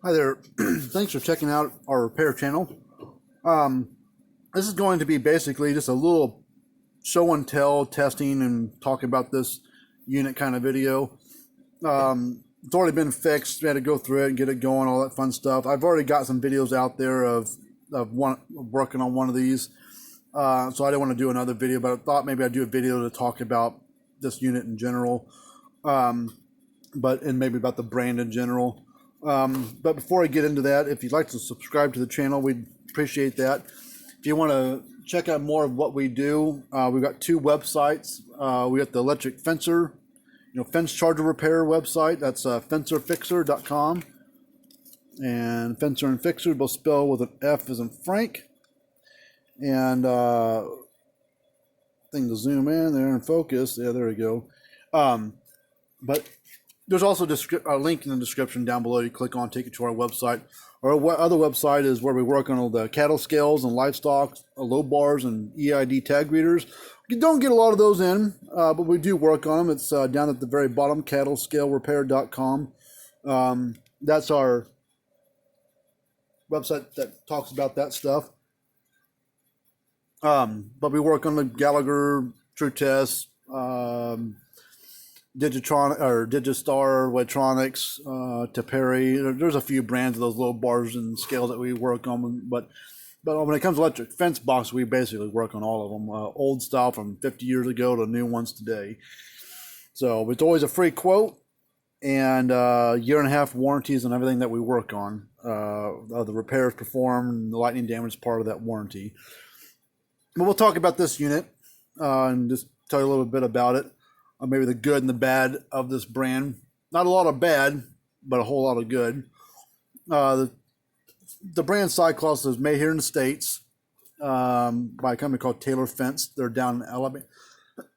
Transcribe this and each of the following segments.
Hi there. Thanks for checking out our repair channel. This is going to be basically just a little show and tell testing and talk about this unit kind of video. It's already been fixed. We had to go through it and get it going, all that fun stuff. I've already got some videos out there of working on one of these. So I didn't want to do another video, but I thought maybe I'd do a video to talk about this unit in general, and maybe about the brand in general. But before I get into that, if you'd like to subscribe to the channel, we'd appreciate that. If you want to check out more of what we do, we've got two websites. We got the electric fencer, fence charger repair website. That's fencerfixer.com. And fencer and fixer both spelled with an F as in Frank. And thing to zoom in there and focus. Yeah, there we go. But there's also a link in the description down below. You click on, take you to our website. Our other website is where we work on all the cattle scales and livestock, low bars, and EID tag readers. You don't get a lot of those in, but we do work on them. It's down at the very bottom, cattlescalerepair.com. That's our website that talks about that stuff. But we work on the Gallagher, True Test, Digitron or Digistar, Wetronics, Teperi. There's a few brands of those low bars and scales that we work on, but when it comes to electric fence box, we basically work on all of them, old style from 50 years ago to new ones today. So it's always a free quote and year and a half warranties on everything that we work on. The repairs performed, and the lightning damage is part of that warranty. But we'll talk about this unit and just tell you a little bit about it. Maybe the good and the bad of this brand. Not a lot of bad, but a whole lot of good. The brand Cyclops is made here in the States by a company called Taylor Fence. They're down in Alabama.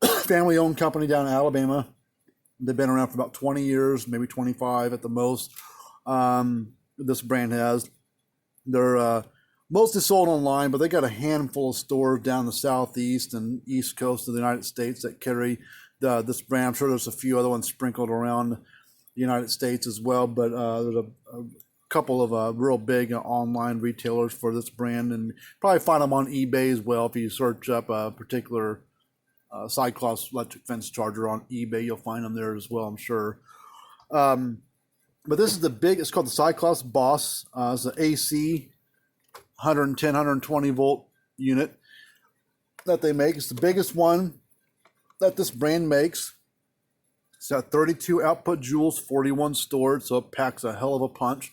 Family-owned company down in Alabama. They've been around for about 20 years, maybe 25 at the most. This brand has. They're mostly sold online, but they got a handful of stores down the southeast and east coast of the United States that carry this brand. I'm sure there's a few other ones sprinkled around the United States as well, but there's a couple of real big online retailers for this brand, and probably find them on eBay as well. If you search up a particular Cyclops electric fence charger on eBay, you'll find them there as well, I'm sure. But this is it's called the Cyclops Boss. It's an AC 110, 120 volt unit that they make. It's the biggest one that this brand makes. It's got 32 output joules, 41 stored, so it packs a hell of a punch.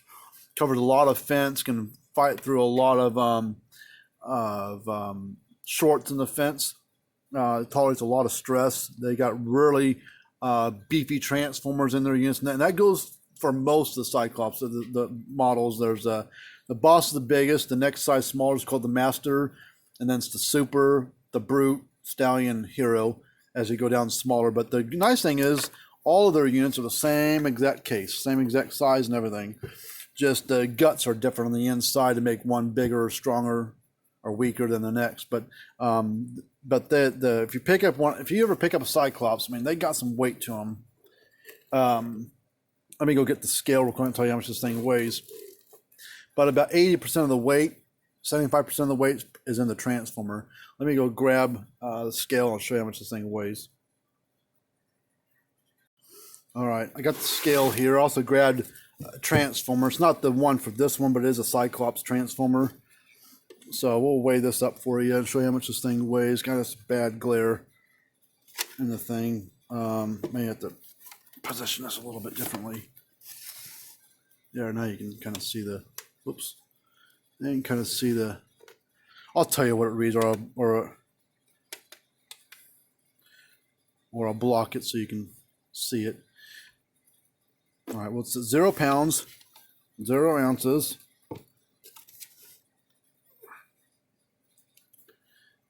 Covers a lot of fence, can fight through a lot of shorts in the fence. It tolerates a lot of stress. They got really beefy transformers in their units, and that goes for most of the Cyclops. The models, there's the Boss is the biggest. The next size smaller is called the Master, and then it's the Super, the Brute, Stallion, Hero as you go down smaller. But the nice thing is all of their units are the same exact case, same exact size and everything. Just the guts are different on the inside to make one bigger or stronger or weaker than the next. But if you ever pick up a Cyclops, I mean, they got some weight to them. Let me go get the scale real quick and tell you how much this thing weighs. But about 80% of the weight, 75% of the weight is in the transformer. Let me go grab the scale and I'll show you how much this thing weighs. All right, I got the scale here. I also grabbed a transformer. It's not the one for this one, but it is a Cyclops transformer. So we'll weigh this up for you and show you how much this thing weighs. Got this bad glare in the thing. May have to position this a little bit differently. There, now you can kind of see the, whoops. You can kind of see the, I'll tell you what it reads, or I'll block it so you can see it. All right, well, it's 0 pounds, 0 ounces.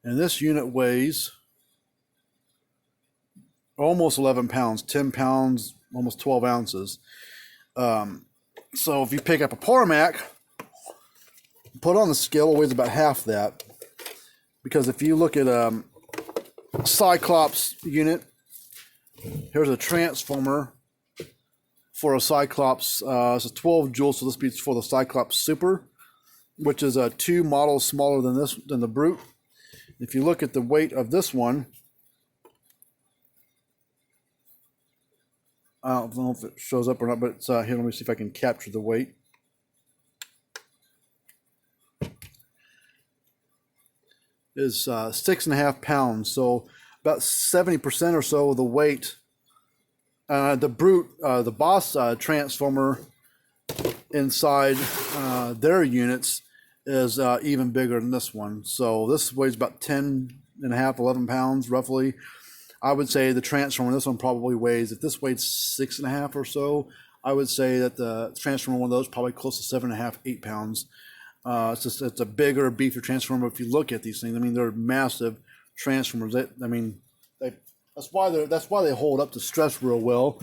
And this unit weighs almost 11 pounds, 10 pounds, almost 12 ounces. So if you pick up a Parmac, put on the scale, it weighs about half that. Because if you look at a Cyclops unit, here's a transformer for a Cyclops. It's a 12 joules, so this be for the Cyclops Super, which is 2 models smaller than the Brute. If you look at the weight of this one, I don't know if it shows up or not, but it's here. Let me see if I can capture the weight. Is 6.5 pounds, so about 70% or so of the weight. The Brute, the Boss transformer inside their units is even bigger than this one. So this weighs about 10.5, 11 pounds roughly. I would say the transformer, this one probably weighs, if this weighed 6.5 or so, I would say that the transformer, one of those, probably close to 7.5, 8 pounds. It's a bigger, beefier transformer. If you look at these things, I mean, they're massive transformers. That's why they hold up to stress real well,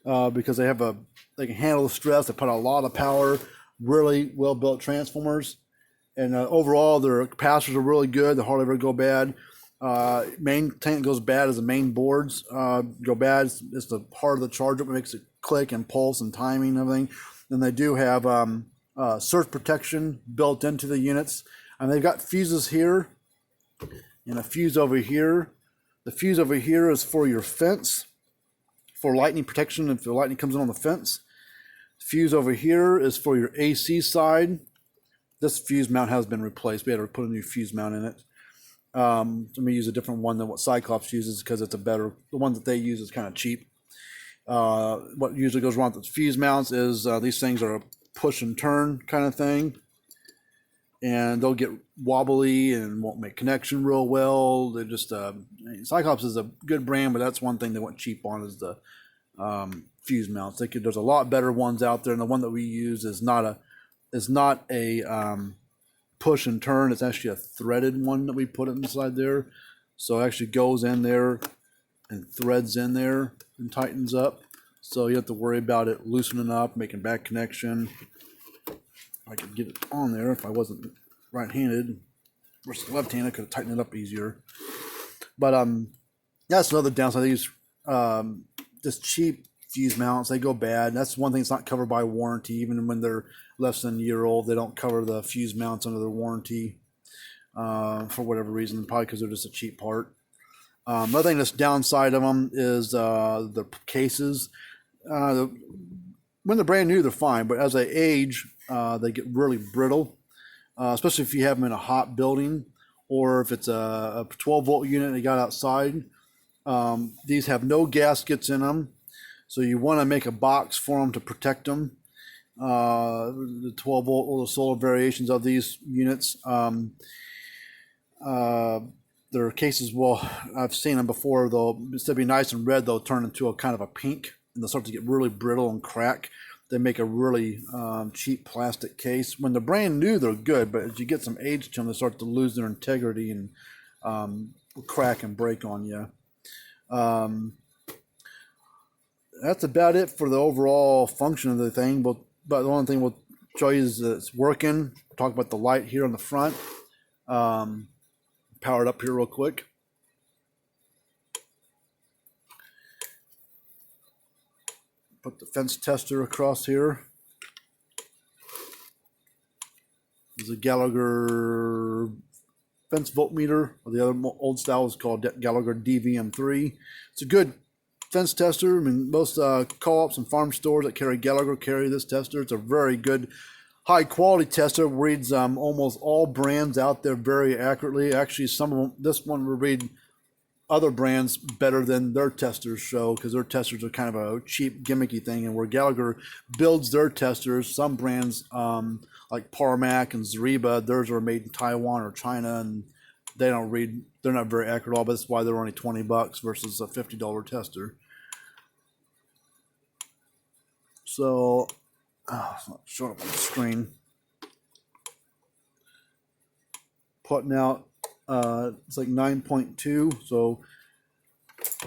because they can handle the stress. They put a lot of power, really well built transformers, and overall their capacitors are really good. They hardly ever go bad. Main tank goes bad as the main boards go bad. It's the heart of the charger that makes it click and pulse and timing and everything. Then they do have surge protection built into the units, and they've got fuses here and a fuse over here. The fuse over here is for your fence, for lightning protection if the lightning comes in on the fence. The fuse over here is for your AC side. This fuse mount has been replaced. We had to put a new fuse mount in it. Let me use a different one than what Cyclops uses, because it's the one that they use is kind of cheap. What usually goes wrong with the fuse mounts is these things are a push and turn kind of thing, and they'll get wobbly and won't make connection real well. They just Cyclops is a good brand, but that's one thing they went cheap on, is the fuse mounts. There's a lot better ones out there, and the one that we use is not a push and turn. It's actually a threaded one that we put inside there, so it actually goes in there and threads in there and tightens up, so you have to worry about it loosening up, making bad connection. I could get it on there if I wasn't right-handed versus left-handed. I could have tightened it up easier, but that's another downside. These just cheap fuse mounts, they go bad. That's one thing that's not covered by warranty. Even when they're less than a year old, they don't cover the fuse mounts under their warranty for whatever reason, probably because they're just a cheap part. Another thing that's downside of them is the cases. When they're brand new, they're fine, but as they age, they get really brittle, especially if you have them in a hot building, or if it's a 12-volt unit they got outside. These have no gaskets in them, so you want to make a box for them to protect them. The 12-volt or the solar variations of these units, their cases, well, I've seen them before, though. Instead of being nice and red, they'll turn into a kind of a pink, and they'll start to get really brittle and crack. They make a really cheap plastic case. When they're brand new, they're good, but as you get some age to them, they start to lose their integrity and crack and break on you. That's about it for the overall function of the thing. But the only thing we'll show you is that it's working. Talk about the light here on the front. Power it up here real quick. Put the fence tester across here. This is a Gallagher fence voltmeter, or the other old style is called Gallagher DVM3. It's a good fence tester. I mean, most co-ops and farm stores that carry Gallagher carry this tester. It's a very good, high quality tester. Reads almost all brands out there very accurately. Actually, some of them, this one will read other brands better than their testers show, because their testers are kind of a cheap, gimmicky thing. And where Gallagher builds their testers, some brands like Parmac and Zariba, theirs are made in Taiwan or China, and they don't read, they're not very accurate at all, but that's why they're only $20 versus a $50 tester. So, it's not showing up on the screen. Putting out, it's like 9.2, so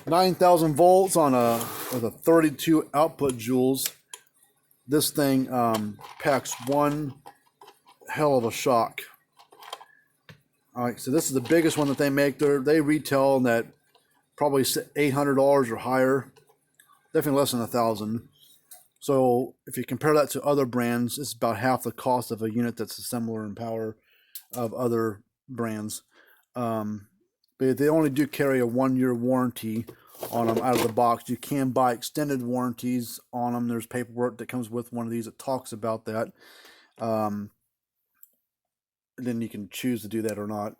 9,000 volts on with a 32 output joules. This thing packs one hell of a shock. All right, so this is the biggest one that they make. They retail at probably $800 or higher, definitely less than $1,000. So if you compare that to other brands, it's about half the cost of a unit that's similar in power of other brands. But they only do carry a 1-year warranty on them out of the box. You can buy extended warranties on them. There's paperwork that comes with one of these that talks about that. Then you can choose to do that or not.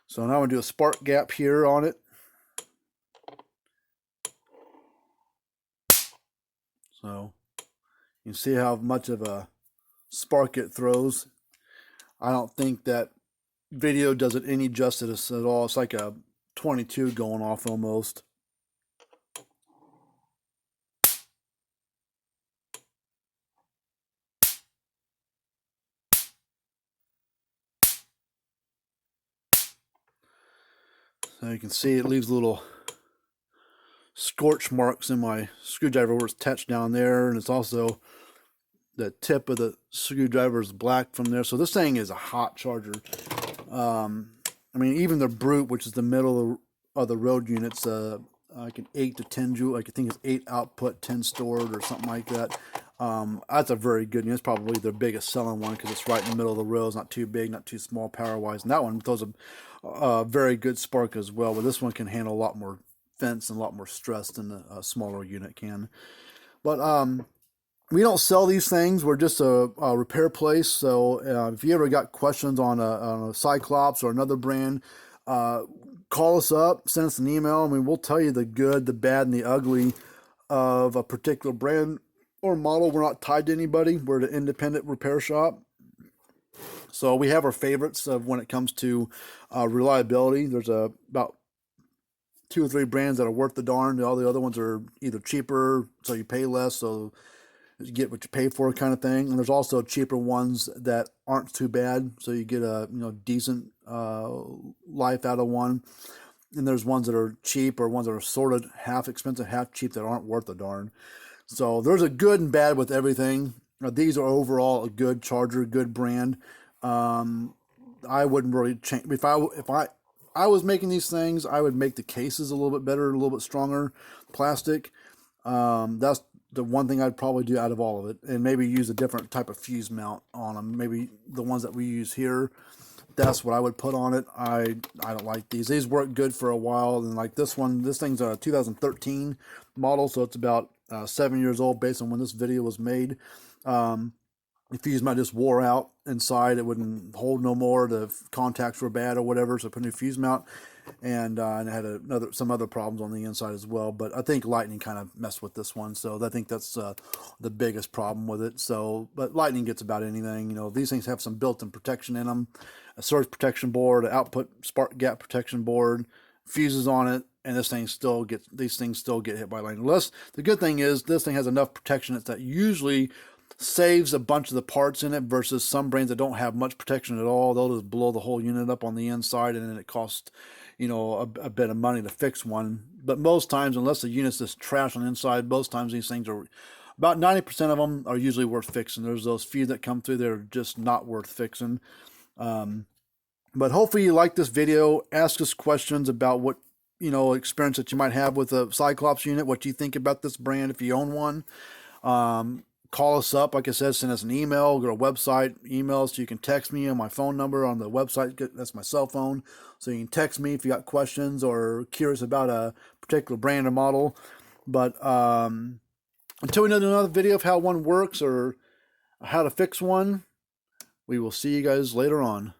So now I'm going to do a spark gap here on it. So you can see how much of a spark it throws. I don't think that video does it any justice at all. It's like a 22 going off almost. So you can see it leaves little scorch marks in my screwdriver where it's attached down there, and it's also the tip of the screwdriver is black from there. So this thing is a hot charger. I mean, even the Brute, which is the middle of the road units, like an 8 to 10 joule, like I think it's 8 output, 10 stored, or something like that. That's a very good unit. It's probably their biggest selling one because it's right in the middle of the road. It's not too big, not too small power-wise. And that one throws a very good spark as well. But this one can handle a lot more fence and a lot more stress than a smaller unit can. But we don't sell these things. We're just a repair place. So if you ever got questions on a Cyclops or another brand, call us up, send us an email. I mean, we'll tell you the good, the bad, and the ugly of a particular brand or model. We're not tied to anybody. We're an independent repair shop. So we have our favorites of when it comes to reliability. There's about 2 or 3 brands that are worth the darn. All the other ones are either cheaper, so you pay less, so you get what you pay for, kind of thing. And there's also cheaper ones that aren't too bad, so you get a decent life out of one. And there's ones that are cheap or ones that are sort of half expensive, half cheap that aren't worth the darn. So there's a good and bad with everything. These are overall a good charger, good brand. I wouldn't really change if I was making these things. I would make the cases a little bit better, a little bit stronger plastic. That's the one thing I'd probably do out of all of it, and maybe use a different type of fuse mount on them. Maybe the ones that we use here, that's what I would put on it. I don't like these. These work good for a while, and like this one, this thing's a 2013 model, so it's about 7 years old based on when this video was made. The fuse might just wore out inside. It wouldn't hold no more. The contacts were bad or whatever, so I put a new fuse mount, and it had some other problems on the inside as well. But I think lightning kind of messed with this one, so I think that's the biggest problem with it. So, but lightning gets about anything. These things have some built-in protection in them, a surge protection board, an output spark gap protection board, fuses on it, and these things still get hit by lightning. The good thing is this thing has enough protection that usually saves a bunch of the parts in it, versus some brands that don't have much protection at all. They'll just blow the whole unit up on the inside, and then it costs a bit of money to fix one. But most times, unless the unit's just trash on the inside, most times these things are about 90% of them are usually worth fixing. There's those few that come through that are just not worth fixing. But hopefully you like this video. Ask us questions about what experience that you might have with a Cyclops unit, what you think about this brand if you own one. Call us up, like I said, send us an email, go to our website, emails, so you can text me on my phone number on the website. That's my cell phone, so you can text me if you got questions or curious about a particular brand or model. But until we do another video of how one works or how to fix one, we will see you guys later on.